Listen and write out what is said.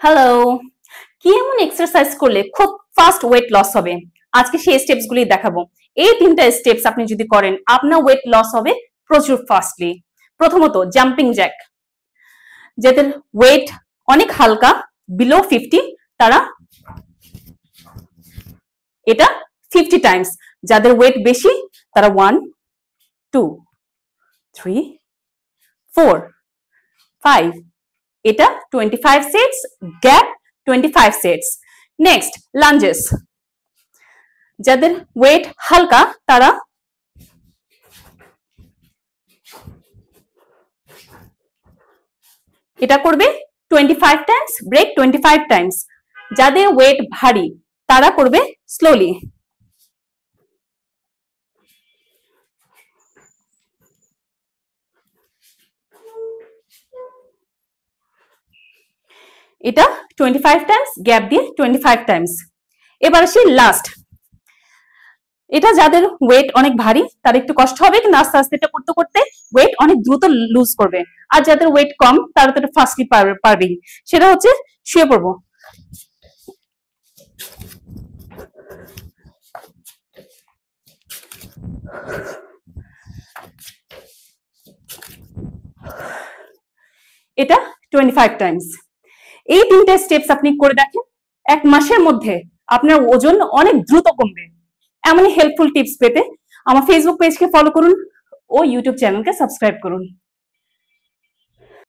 Hello, কি এমন exercise করলে খুব ফাস্ট ওয়েট লস হবে? আজকে সেই স্টেপস গুলি দেখাবো। এই তিনটা স্টেপস আপনি যদি করেন আপনার ওয়েট লস হবে প্রচুর ফাস্টলি। প্রথমত জাম্পিং জ্যাক। যাদের ওয়েট অনেক হালকা বিলো 50 তারা এটা 50 টাইমস, যাদের ওয়েট বেশি তারা 1 2 3 4 5 এটা 25 sets, gap 25 sets. Next lunges. যাদের ওয়েট হালকা তারা এটা করবে 25 টাইমস, ব্রেক 25 টাইমস। যাদের ওয়েট ভারী তারা করবে স্লোলি। এটা 25 টাইমস, গ্যাপ দিয়ে 25 টাইমস। এবার আসি লাস্ট। এটা যাদের ওয়েট অনেক ভারী তার একটু কষ্ট হবে, কিন্তু আস্তে আস্তে এটা করতে করতে ওয়েট অনেক দ্রুত লুজ করবে। আর যাদের ওয়েট কম তারা তো এটা ফাস্টলি পারবেই। সেটা হচ্ছে শুয়ে পড়বো। এটা 25 টাইমস। এই তিনটা স্টেপস আপনি করে দেখেন, 1 মাসের মধ্যে আপনার ওজন অনেক দ্রুত কমবে। এমনই হেল্পফুল টিপস পেতে আমার ফেসবুক পেজকে ফলো করুন ও ইউটিউব চ্যানেলকে সাবস্ক্রাইব করুন।